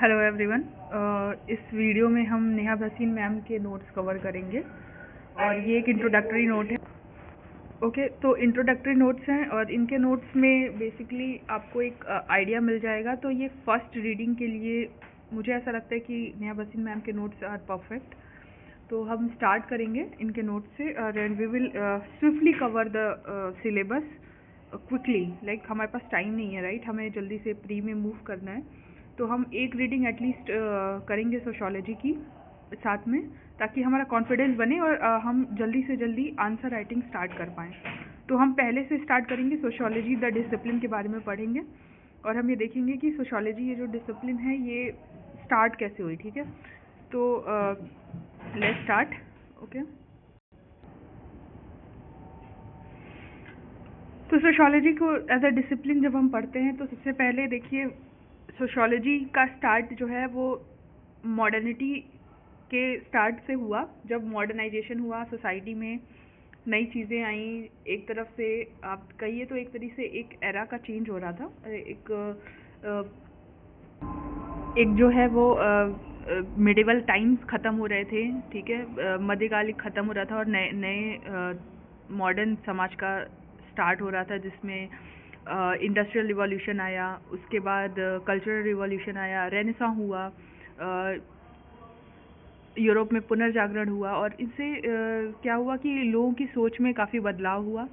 Hello everyone. इस video में हम नेहा भसीन मैम के नोट्स कवर करेंगे और ये एक इंट्रोडक्टरी नोट है। ओके, तो इंट्रोडक्टरी नोट्स हैं और इनके नोट्स में बेसिकली आपको एक आइडिया मिल जाएगा। तो ये फर्स्ट रीडिंग के लिए मुझे ऐसा लगता है कि नेहा भसीन मैम के नोट्स आर परफेक्ट। तो हम स्टार्ट करेंगे इनके नोट्स से and we will swiftly cover the syllabus quickly. Like हमारे पास टाइम नहीं है, राइट? हमें जल्दी से प्री में मूव करना है, तो हम एक रीडिंग एटलीस्ट करेंगे सोशियोलॉजी की साथ में, ताकि हमारा कॉन्फिडेंस बने और हम जल्दी से जल्दी आंसर राइटिंग स्टार्ट कर पाएँ। तो हम पहले से स्टार्ट करेंगे, सोशियोलॉजी द डिसिप्लिन के बारे में पढ़ेंगे और हम ये देखेंगे कि सोशियोलॉजी ये जो डिसिप्लिन है ये स्टार्ट कैसे हुई। ठीक है, तो लेट्स स्टार्ट। ओके, तो सोशियोलॉजी को एज अ डिसिप्लिन जब हम पढ़ते हैं तो सबसे पहले देखिए, सोशियोलॉजी का स्टार्ट जो है वो मॉडर्निटी के स्टार्ट से हुआ। जब मॉडर्नाइजेशन हुआ सोसाइटी में, नई चीज़ें आई, एक तरफ से आप कहिए तो एक तरीके से एक एरा का चेंज हो रहा था। एक जो है वो मिडिवल टाइम्स ख़त्म हो रहे थे, ठीक है, मध्यकालिक ख़त्म हो रहा था और नए नए मॉडर्न समाज का स्टार्ट हो रहा था, जिसमें इंडस्ट्रियल रिवॉल्यूशन आया, उसके बाद कल्चरल रिवॉल्यूशन आया, रेनेसां हुआ, यूरोप में पुनर्जागरण हुआ और इससे क्या हुआ कि लोगों की सोच में काफ़ी बदलाव हुआ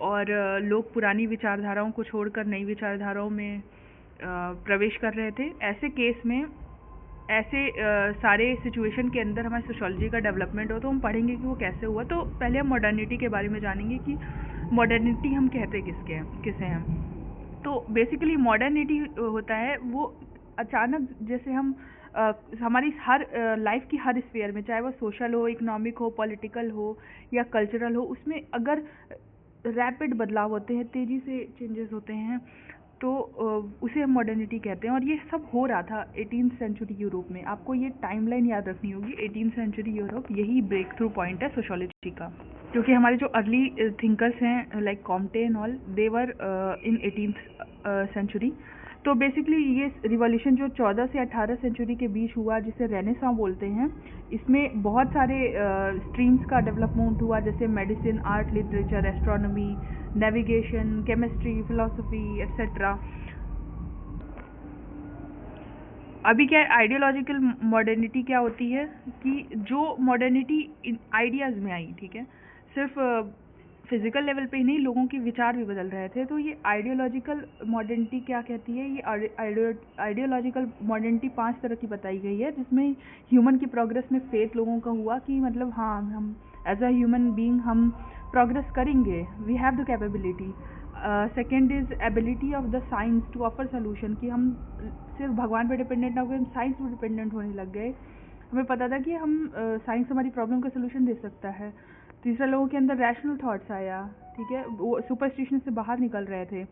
और लोग पुरानी विचारधाराओं को छोड़कर नई विचारधाराओं में प्रवेश कर रहे थे। ऐसे केस में, ऐसे सारे सिचुएशन के अंदर हमारी सोशियोलॉजी का डेवलपमेंट हो, तो हम पढ़ेंगे कि वो कैसे हुआ। तो पहले हम मॉडर्निटी के बारे में जानेंगे कि मॉडर्निटी हम कहते किसे हैं। तो बेसिकली मॉडर्निटी होता है वो अचानक, जैसे हम हमारी हर लाइफ की हर स्फीयर में, चाहे वो सोशल हो, इकोनॉमिक हो, पॉलिटिकल हो या कल्चरल हो, उसमें अगर रैपिड बदलाव होते हैं, तेज़ी से चेंजेस होते हैं, तो उसे हम मॉडर्निटी कहते हैं। और ये सब हो रहा था 18th सेंचुरी यूरोप में। आपको ये टाइमलाइन याद रखनी होगी। 18th सेंचुरी यूरोप यही ब्रेक थ्रू पॉइंट है सोशियोलॉजी का, क्योंकि हमारे जो अर्ली थिंकर्स हैं like Comte and all, they were in 18th century. तो बेसिकली ये रिवॉल्यूशन जो 14 से 18 सेंचुरी के बीच हुआ, जिसे रेनेसां बोलते हैं, इसमें बहुत सारे स्ट्रीम्स का डेवलपमेंट हुआ, जैसे medicine, art, literature, astronomy, navigation, chemistry, philosophy etcetera. अभी क्या है, आइडियोलॉजिकल मॉडर्निटी क्या होती है कि जो मॉडर्निटी आइडियाज़ में आई, ठीक है, सिर्फ फिजिकल लेवल पे ही नहीं, लोगों के विचार भी बदल रहे थे। तो ये आइडियोलॉजिकल मॉडर्निटी क्या कहती है? ये आइडियोलॉजिकल मॉडर्निटी 5 तरह की बताई गई है, जिसमें ह्यूमन की प्रोग्रेस में फेथ लोगों का हुआ कि मतलब हाँ, हम एज अ ह्यूमन बीइंग हम प्रोग्रेस करेंगे, we have the capability. Second is ability of the science to offer solution, कि हम सिर्फ भगवान पर डिपेंडेंट ना होकर हम साइंस पर डिपेंडेंट होने लग गए। हमें पता था कि हम साइंस हमारी प्रॉब्लम का सोल्यूशन दे सकता है। तीसरा, लोगों के अंदर रैशनल थॉट्स आया, ठीक है, वो सुपरस्टिशन से बाहर निकल रहे थे,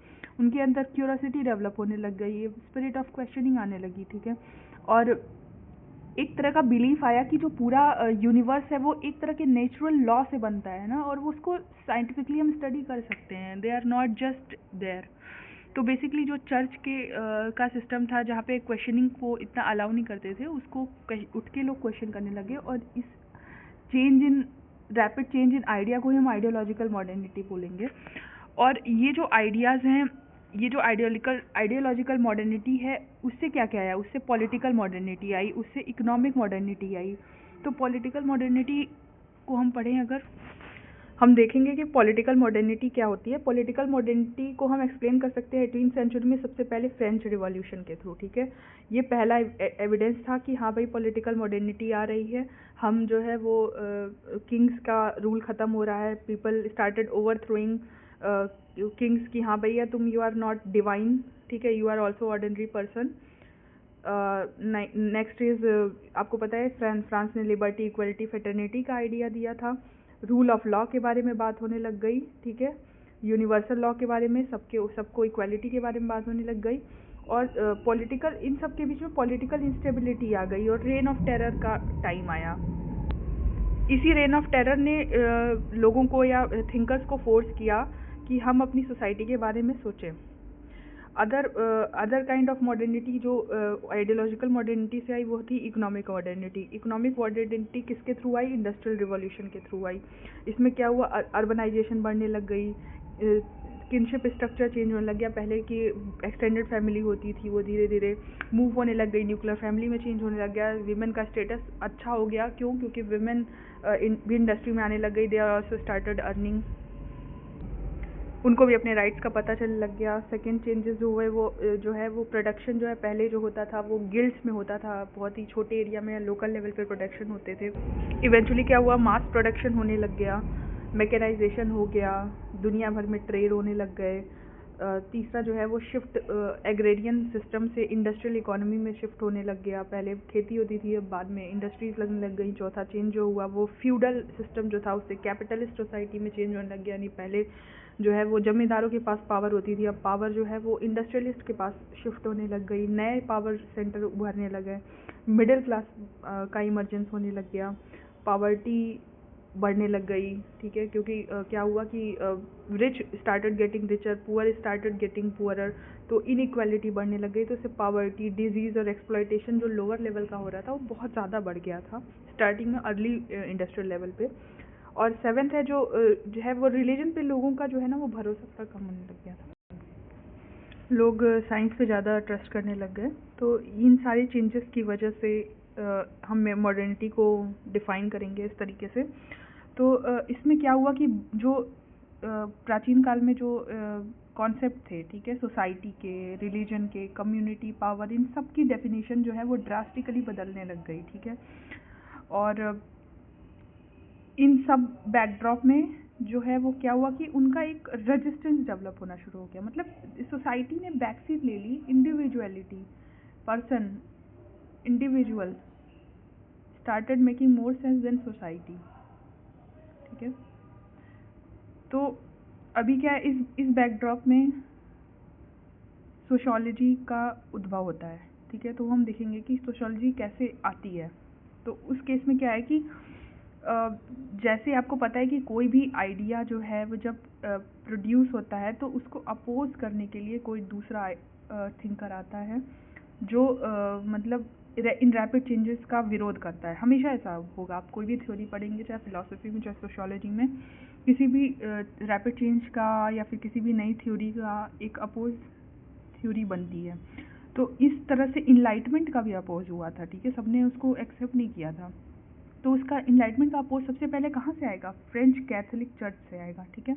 उनके अंदर क्यूरोसिटी डेवलप होने लग गई, स्पिरिट ऑफ क्वेश्चनिंग आने लगी, ठीक है, और एक तरह का बिलीफ आया कि जो पूरा यूनिवर्स है वो एक तरह के नेचुरल लॉ से बनता है ना, और उसको साइंटिफिकली हम स्टडी कर सकते हैं, they are not just there. तो बेसिकली जो चर्च के का सिस्टम था, जहाँ पे क्वेश्चनिंग को इतना अलाउ नहीं करते थे, उसको उठ के लोग क्वेश्चन करने लगे, और इस change in rapid change in idea को ही हम आइडियोलॉजिकल मॉडर्निटी बोलेंगे। और ये जो आइडियाज़ हैं, ये जो आइडियोलॉजिकल मॉडर्निटी है, उससे क्या क्या आया? उससे पॉलिटिकल मॉडर्निटी आई, उससे इकोनॉमिक मॉडर्निटी आई। तो पॉलिटिकल मॉडर्निटी को हम पढ़ें अगर, हम देखेंगे कि पॉलिटिकल मॉडर्निटी क्या होती है। पॉलिटिकल मॉडर्निटी को हम एक्सप्लेन कर सकते हैं 18th सेंचुरी में सबसे पहले फ्रेंच रिवॉल्यूशन के थ्रू, ठीक है। ये पहला एविडेंस था कि हाँ भाई, पॉलिटिकल मॉडर्निटी आ रही है, हम जो है वो किंग्स का रूल ख़त्म हो रहा है, people started over throwing Kings की हाँ भैया तुम यू आर नॉट डिवाइन, ठीक है, you are also ordinary person. Next is, आपको पता है फ्रांस ने लिबर्टी, इक्वलिटी, फेटर्निटी का आइडिया दिया था। रूल ऑफ लॉ के बारे में बात होने लग गई, ठीक है, यूनिवर्सल लॉ के बारे में, सबको इक्वालिटी के बारे में बात होने लग गई। और पॉलिटिकल, इन सब के बीच में पॉलिटिकल इंस्टेबिलिटी आ गई और रेन ऑफ टेरर का टाइम आया। इसी रेन ऑफ टेरर ने लोगों को या थिंकर्स को फोर्स किया कि हम अपनी सोसाइटी के बारे में सोचें। अदर काइंड ऑफ मॉडर्निटी जो आइडियोलॉजिकल मॉडर्निटी से आई वो थी इकोनॉमिक मॉडर्निटी। इकोनॉमिक मॉडर्निटी किसके थ्रू आई? इंडस्ट्रियल रिवॉल्यूशन के थ्रू आई। इसमें क्या हुआ? अर्बनाइजेशन बढ़ने लग गई, किनशिप स्ट्रक्चर चेंज होने लग गया। पहले की एक्सटेंडेड फैमिली होती थी वो धीरे धीरे मूव होने लग गई, न्यूक्लियर फैमिली में चेंज होने लग गया। वीमेन का स्टेटस अच्छा हो गया, क्यों? क्योंकि वीमेन भी इंडस्ट्री में आने लग गई। They are also started earning, उनको भी अपने राइट्स का पता चलने लग गया। सेकेंड चेंजेस जो हुए वो जो है वो प्रोडक्शन जो है पहले जो होता था वो गिल्ड्स में होता था, बहुत ही छोटे एरिया में लोकल लेवल पे प्रोडक्शन होते थे। इवेंचुअली क्या हुआ? मास प्रोडक्शन होने लग गया, मैकेनाइजेशन हो गया, दुनिया भर में ट्रेड होने लग गए। तीसरा जो है वो शिफ्ट एग्रेरियन सिस्टम से इंडस्ट्रियल इकोनॉमी में शिफ्ट होने लग गया। पहले खेती होती थी, अब बाद में इंडस्ट्रीज लगने लग गई। चौथा चेंज जो हुआ वो फ्यूडल सिस्टम जो था उससे कैपिटलिस्ट सोसाइटी में चेंज होने लग गया। यानी पहले जो है वो जमींदारों के पास पावर होती थी, अब पावर जो है वो इंडस्ट्रियलिस्ट के पास शिफ्ट होने लग गई। नए पावर सेंटर उभरने लगे, मिडिल क्लास का इमर्जेंस होने लग गया, पावर्टी बढ़ने लग गई। ठीक है, क्योंकि क्या हुआ कि rich started getting richer, poor started getting poorer, तो इनइक्वालिटी बढ़ने लग गई। तो इससे पावर्टी, डिजीज़ और एक्सप्लॉयटेशन जो लोअर लेवल का हो रहा था वो बहुत ज़्यादा बढ़ गया था स्टार्टिंग में अर्ली इंडस्ट्रियल लेवल पे। और सेवेंथ है जो है वो रिलीजन पे लोगों का जो है ना वो भरोसा थोड़ा कम होने लग गया था, लोग साइंस पे ज़्यादा ट्रस्ट करने लग गए। तो इन सारे चेंजेस की वजह से हम मॉडर्निटी को डिफ़ाइन करेंगे इस तरीके से। तो इसमें क्या हुआ कि जो प्राचीन काल में जो कॉन्सेप्ट थे, ठीक है, सोसाइटी के, रिलीजन के, कम्युनिटी, पावर, इन सब की डेफिनेशन जो है वो ड्रास्टिकली बदलने लग गई। ठीक है, और इन सब बैकड्रॉप में जो है वो क्या हुआ कि उनका एक रेजिस्टेंस डेवलप होना शुरू हो गया। मतलब सोसाइटी ने बैकसीट ले ली, individuality, person, individual started making more sense than society. ठीक है, तो अभी क्या है, इस बैकड्रॉप में सोशियोलॉजी का उद्भव होता है। ठीक है, तो हम देखेंगे कि सोशियोलॉजी कैसे आती है। तो उस केस में क्या है कि जैसे आपको पता है कि कोई भी आइडिया जो है वो जब प्रोड्यूस होता है तो उसको अपोज करने के लिए कोई दूसरा थिंकर आता है जो मतलब इन रैपिड चेंजेस का विरोध करता है। हमेशा ऐसा होगा, आप कोई भी थ्योरी पढ़ेंगे, चाहे फिलॉसफी में चाहे सोशियोलॉजी में, किसी भी रैपिड चेंज का या फिर किसी भी नई थ्योरी का एक अपोज थ्योरी बनती है। तो इस तरह से इनलाइटमेंट का भी अपोज हुआ था। ठीक है, सबने उसको एक्सेप्ट नहीं किया था। तो उसका इनलाइटमेंट का अपोज सबसे पहले कहाँ से आएगा? फ्रेंच कैथोलिक चर्च से आएगा। ठीक है,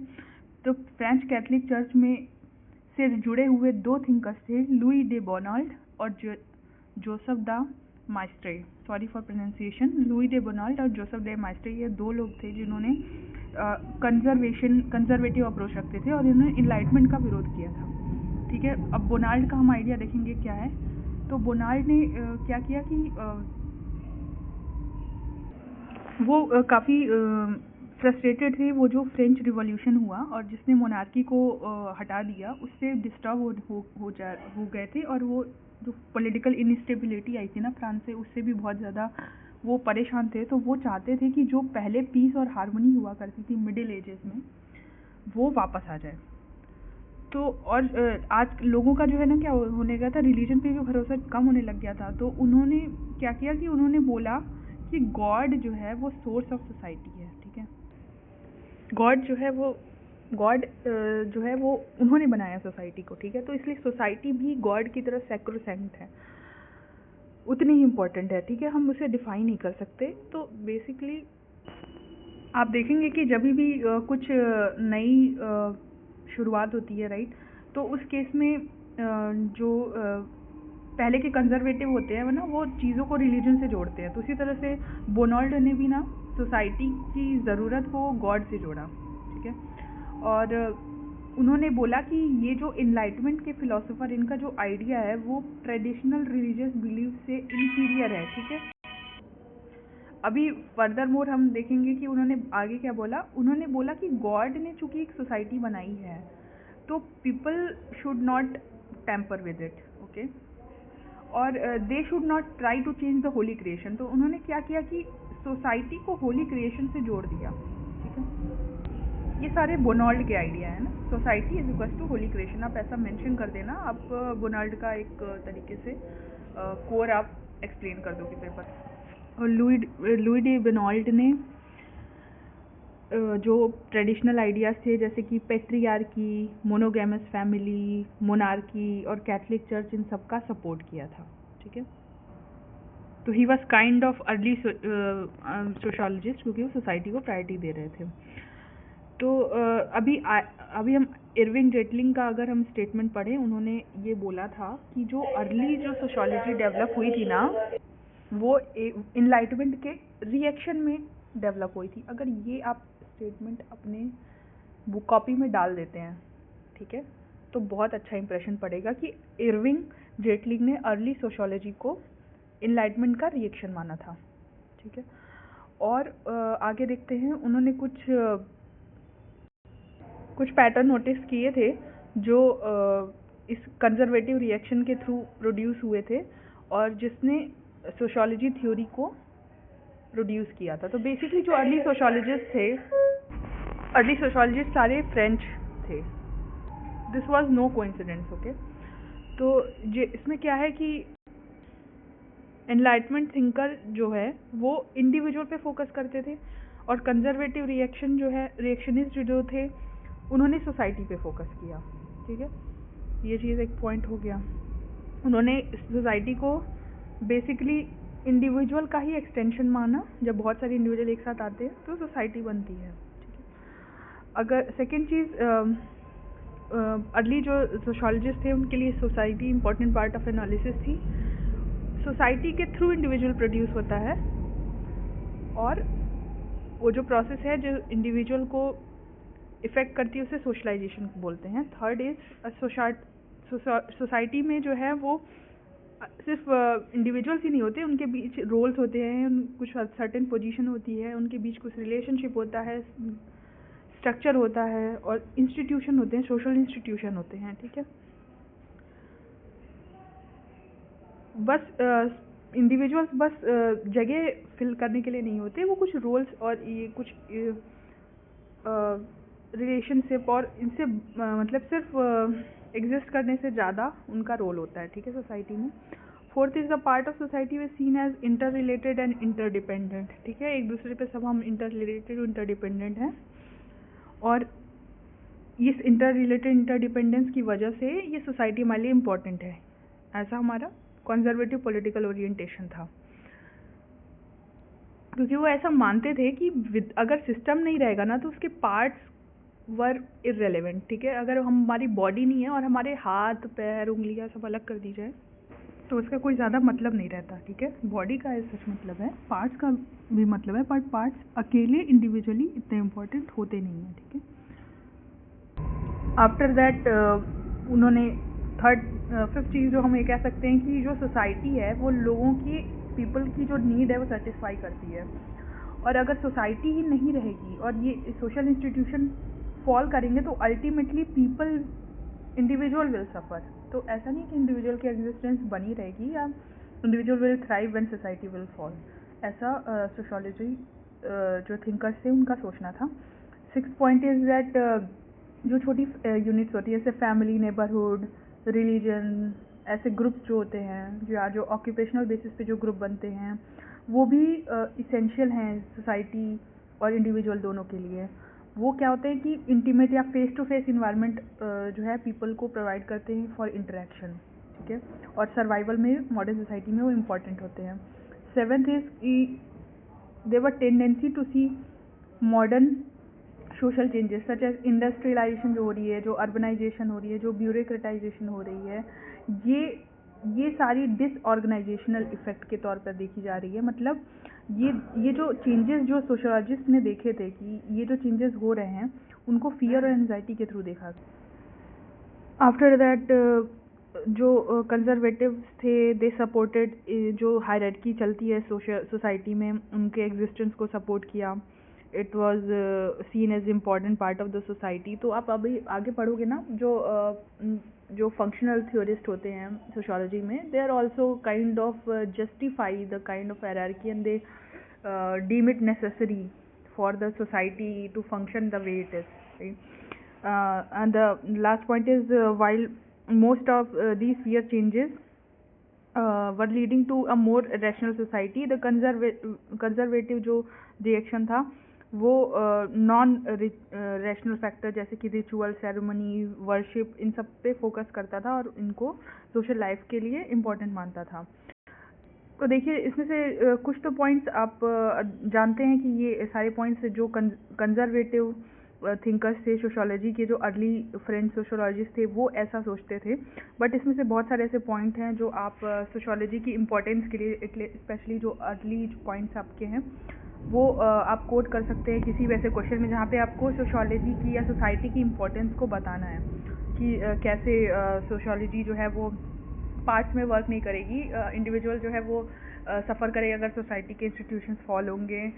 तो फ्रेंच कैथोलिक चर्च में से जुड़े हुए दो थिंकर्स थे, लुई डे बोनाल्ट और Joseph de Maistre. Sorry for pronunciation. Louis de Bonald और जोसेफ डे माइस्ट्रे, ये दो लोग थे जिन्होंने कंजर्वेटिव अप्रोच रखते थे और इन्होंने इनलाइटमेंट का विरोध किया था। ठीक है, अब बोनाल्ट का हम आइडिया देखेंगे क्या है। तो बोनाल्ट ने क्या किया कि वो काफ़ी फ्रस्ट्रेटेड थे। वो जो फ्रेंच रिवॉल्यूशन हुआ और जिसने मोनार्की को हटा दिया, उससे डिस्टर्ब हो गए थे। और वो जो पॉलिटिकल इनस्टेबिलिटी आई थी ना फ्रांस से, उससे भी बहुत ज़्यादा वो परेशान थे। तो वो चाहते थे कि जो पहले पीस और हारमोनी हुआ करती थी मिडिल एजेस में, वो वापस आ जाए। तो और आज लोगों का जो है ना क्या होने लगा था, रिलीजन पे भी भरोसा कम होने लग गया था। तो उन्होंने क्या किया कि उन्होंने बोला कि गॉड जो है वो सोर्स ऑफ सोसाइटी है। ठीक है, गॉड जो है वो उन्होंने बनाया सोसाइटी को। ठीक है, तो इसलिए सोसाइटी भी गॉड की तरह सैक्रोसैंक्ट है, उतनी ही इम्पोर्टेंट है। ठीक है, हम उसे डिफाइन नहीं कर सकते। तो बेसिकली आप देखेंगे कि जब भी कुछ नई शुरुआत होती है, राइट, तो उस केस में जो पहले के कंजर्वेटिव होते हैं ना, वो चीज़ों को रिलीजन से जोड़ते हैं। तो उसी तरह से बोनाल्ट ने भी ना सोसाइटी की ज़रूरत को गॉड से जोड़ा। ठीक है, और उन्होंने बोला कि ये जो इनलाइटमेंट के फिलोसोफर, इनका जो आइडिया है वो ट्रेडिशनल रिलीजियस बिलीफ से इन्फीरियर है। ठीक है, अभी फर्दर मोर हम देखेंगे कि उन्होंने आगे क्या बोला। उन्होंने बोला कि गॉड ने चूंकि एक सोसाइटी बनाई है तो people should not temper with it, okay, और they should not try to change the holy creation. तो उन्होंने क्या किया कि सोसाइटी को होली क्रिएशन से जोड़ दिया। ठीक है, ये सारे बोनाल्ड के आइडिया है ना, society is equal to holy creation, आप ऐसा मेंशन कर देना, आप बोनाल्ड का एक तरीके से कोर आप एक्सप्लेन कर दोगे पेपर। और लुई डी बोनाल्ड ने जो ट्रेडिशनल आइडियाज़ थे जैसे कि पेट्रियार्की, मोनोगैमस फैमिली, मोनार्की और कैथलिक चर्च, इन सब का सपोर्ट किया था, ठीक है। तो he was kind of early sociologist, क्योंकि वो सोसाइटी को प्रायोरिटी दे रहे थे। तो अभी हम इरविंग जेटलिंग का अगर हम स्टेटमेंट पढ़ें, उन्होंने ये बोला था कि जो अर्ली जो सोशोलॉजी डेवलप हुई थी ना, वो इनलाइटमेंट के रिएक्शन में डेवलप हुई थी। अगर ये आप स्टेटमेंट अपने बुक कॉपी में डाल देते हैं, ठीक है, तो बहुत अच्छा इंप्रेशन पड़ेगा कि इरविंग जेटलिंग ने अर्ली सोशोलॉजी को इनलाइटमेंट का रिएक्शन माना था, ठीक है। और आगे देखते हैं, उन्होंने कुछ पैटर्न नोटिस किए थे जो इस कंजर्वेटिव रिएक्शन के थ्रू प्रोड्यूस हुए थे और जिसने सोशोलॉजी थ्योरी को प्रोड्यूस किया था। तो बेसिकली जो अर्ली सोशोलॉजिस्ट सारे फ्रेंच थे। This was no coincidence, okay. तो इसमें क्या है कि एनलाइटमेंट थिंकर जो है वो इंडिविजुअल पे फोकस करते थे और कंजर्वेटिव रिएक्शनिस्ट जो थे उन्होंने सोसाइटी पे फोकस किया, ठीक है। ये चीज़ एक पॉइंट हो गया। उन्होंने सोसाइटी को बेसिकली इंडिविजुअल का ही एक्सटेंशन माना। जब बहुत सारे इंडिविजुअल एक साथ आते हैं तो सोसाइटी बनती है, ठीक है। अगर सेकेंड चीज़, अर्ली जो सोशोलॉजिस्ट थे उनके लिए society important part of analysis थी। सोसाइटी के थ्रू इंडिविजुअल प्रोड्यूस होता है और वो जो प्रोसेस है जो इंडिविजुअल को इफेक्ट करती है उसे सोशलाइजेशन बोलते हैं। थर्ड इज सोसाइटी में जो है वो सिर्फ इंडिविजुअल्स ही नहीं होते, उनके बीच रोल्स होते हैं, कुछ सर्टेन पोजीशन होती है, उनके बीच कुछ रिलेशनशिप होता है, स्ट्रक्चर होता है और इंस्टीट्यूशन होते हैं, सोशल इंस्टीट्यूशन होते हैं, ठीक है। बस इंडिविजुअल्स बस जगह फिल करने के लिए नहीं होते, वो कुछ रोल्स और ये कुछ रिलेशनशिप और इनसे मतलब सिर्फ एग्जिस्ट करने से ज़्यादा उनका रोल होता है, ठीक है, सोसाइटी में। Fourth is the part of society were seen as interrelated and interdependent, ठीक है। एक दूसरे पे सब हम इंटर रिलेटेड और इंटरडिपेंडेंट हैं और इस इंटर रिलेटेड इंटरडिपेंडेंस की वजह से ये सोसाइटी हमारे लिए इम्पोर्टेंट है। ऐसा हमारा कंजर्वेटिव पॉलिटिकल ओरिएंटेशन था, क्योंकि वो ऐसा मानते थे कि अगर सिस्टम नहीं रहेगा ना तो उसके पार्ट्स वर इररेलेवेंट, ठीक है। अगर हमारी बॉडी नहीं है और हमारे हाथ पैर उंगलियां सब अलग कर दी जाए तो उसका कोई ज़्यादा मतलब नहीं रहता, ठीक है। बॉडी का सच मतलब है, पार्ट्स का भी मतलब है, बट पार्ट्स अकेले इंडिविजुअली इतने इम्पोर्टेंट होते नहीं हैं, ठीक है। आफ्टर दैट उन्होंने फिफ्थ चीज़ जो हम ये कह सकते हैं कि जो सोसाइटी है वो लोगों की पीपल की जो नीड है वो सेटिस्फाई करती है, और अगर सोसाइटी ही नहीं रहेगी और ये सोशल इंस्टीट्यूशन फॉल करेंगे तो ultimately people individual will suffer. तो ऐसा नहीं कि इंडिविजुअल की एग्जिस्टेंस बनी रहेगी या individual will thrive when society will fall, ऐसा सोशोलॉजी जो थिंकर्स थे उनका सोचना था। सिक्स्थ पॉइंट इज दैट जो छोटी यूनिट्स होती है जैसे फैमिली, नेबरहुड, रिलीजन, ऐसे ग्रुप्स जो होते हैं या जो ऑक्यूपेशनल बेसिस पे जो ग्रुप बनते हैं वो भी इसेंशियल हैं सोसाइटी और इंडिविजुअल दोनों के लिए। वो क्या होते हैं कि इंटीमेट या फेस टू फेस इन्वायरमेंट जो है पीपल को प्रोवाइड करते हैं फॉर इंटरेक्शन, ठीक है, और सर्वाइवल में मॉडर्न सोसाइटी में वो इम्पॉर्टेंट होते हैं। Seventh is there were tendency to see modern social changes such as industrialisation जो हो रही है, जो अर्बनाइजेशन हो रही है, जो ब्यूरोक्रेटाइजेशन हो रही है, ये सारी डिसऑर्गेनाइजेशनल इफेक्ट के तौर पर देखी जा रही है। मतलब ये जो चेंजेस जो सोशोलॉजिस्ट ने देखे थे कि ये जो चेंजेस हो रहे हैं उनको फियर और एंजाइटी के थ्रू देखा। आफ्टर दैट जो कंजर्वेटिव्स थे दे सपोर्टेड जो हायरार्की चलती है सोसाइटी में उनके एग्जिस्टेंस को सपोर्ट किया। It was seen as important part of the society. तो आप अभी आगे पढ़ोगे ना, जो फंक्शनल थ्योरिस्ट होते हैं सोशोलॉजी में, they are also kind of justify the kind of hierarchy and they deem it necessary for the society to function the way it is, And the last point is, while most of these fear changes were leading to a more rational society, the conservative जो reaction था वो non rational factor जैसे कि ritual, ceremony, worship, इन सब पे focus करता था और इनको सोशल लाइफ के लिए इम्पोर्टेंट मानता था। तो देखिए, इसमें से कुछ तो पॉइंट्स आप जानते हैं कि ये सारे पॉइंट्स जो कंजर्वेटिव थिंकर्स थे, सोशोलॉजी के जो अर्ली फ्रेंच सोशोलॉजिस्ट थे, वो ऐसा सोचते थे। बट इसमें से बहुत सारे ऐसे पॉइंट हैं जो आप सोशोलॉजी की इम्पोर्टेंस के लिए, स्पेशली जो अर्ली पॉइंट्स आपके हैं, वो आप कोट कर सकते हैं किसी वैसे क्वेश्चन में जहाँ पे आपको सोशोलॉजी की या सोसाइटी की इम्पोर्टेंस को बताना है कि कैसे सोशोलॉजी जो है वो पार्ट्स में वर्क नहीं करेगी, इंडिविजुअल जो है वो सफ़र करेगा अगर सोसाइटी के इंस्टीट्यूशंस फॉल होंगे,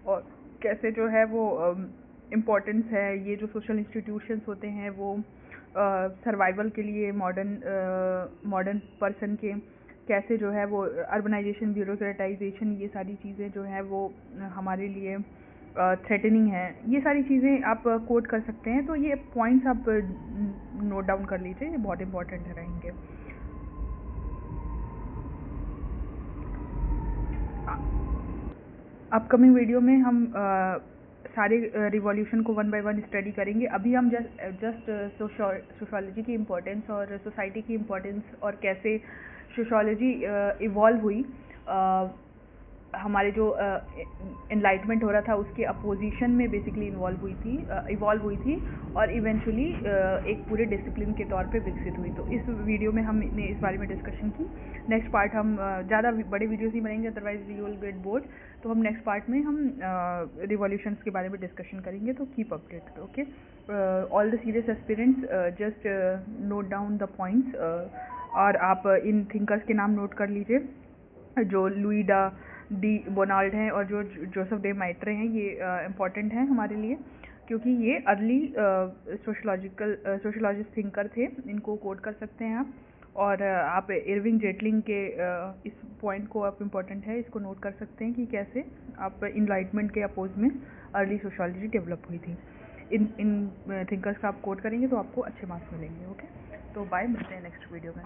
और कैसे जो है वो इम्पोर्टेंस है ये जो सोशल इंस्टीट्यूशंस होते हैं वो सर्वाइवल के लिए मॉडर्न पर्सन के, कैसे जो है वो अर्बनाइजेशन, ब्यूरोक्रेटाइजेशन, ये सारी चीज़ें जो है वो हमारे लिए थ्रेटनिंग है। ये सारी चीज़ें आप कोट कर सकते हैं। तो ये पॉइंट्स आप नोट डाउन कर लीजिए, ये बहुत इंपॉर्टेंट रहेंगे। अपकमिंग वीडियो में हम सारे रिवॉल्यूशन को वन बाय वन स्टडी करेंगे। अभी हम जस्ट सोशोलॉजी की इम्पोर्टेंस और सोसाइटी की इम्पोर्टेंस और कैसे सोशोलॉजी इवॉल्व हुई, हमारे जो एनलाइटमेंट हो रहा था उसके अपोजिशन में बेसिकली इवॉल्व हुई थी और इवेंचुअली एक पूरे डिसिप्लिन के तौर पे विकसित हुई। तो इस वीडियो में हमने इस बारे में डिस्कशन की। नेक्स्ट पार्ट हम ज़्यादा बड़े वीडियोस नहीं बनाएंगे, otherwise you will get bored. तो हम नेक्स्ट पार्ट में हम रिवॉल्यूशंस के बारे में डिस्कशन करेंगे। तो keep update, okay. All the serious aspirants, just note down the points, और आप इन थिंकर्स के नाम नोट कर लीजिए जो लुई डी बोनाल्ड हैं और जो जोसेफ डे माइत्रे हैं। ये इम्पॉर्टेंट हैं हमारे लिए क्योंकि ये अर्ली सोशोलॉजिस्ट थिंकर थे। इनको कोट कर सकते हैं आप। और आप इरविंग जेटलिंग के इस पॉइंट को आप इम्पॉर्टेंट है, इसको नोट कर सकते हैं कि कैसे आप इनलाइटमेंट के अपोज में अर्ली सोशोलॉजी डेवलप हुई थी। इन थिंकर्स का आप कोट करेंगे तो आपको अच्छे मार्क्स मिलेंगे, ओके। तो बाय, मिलते हैं नेक्स्ट वीडियो में।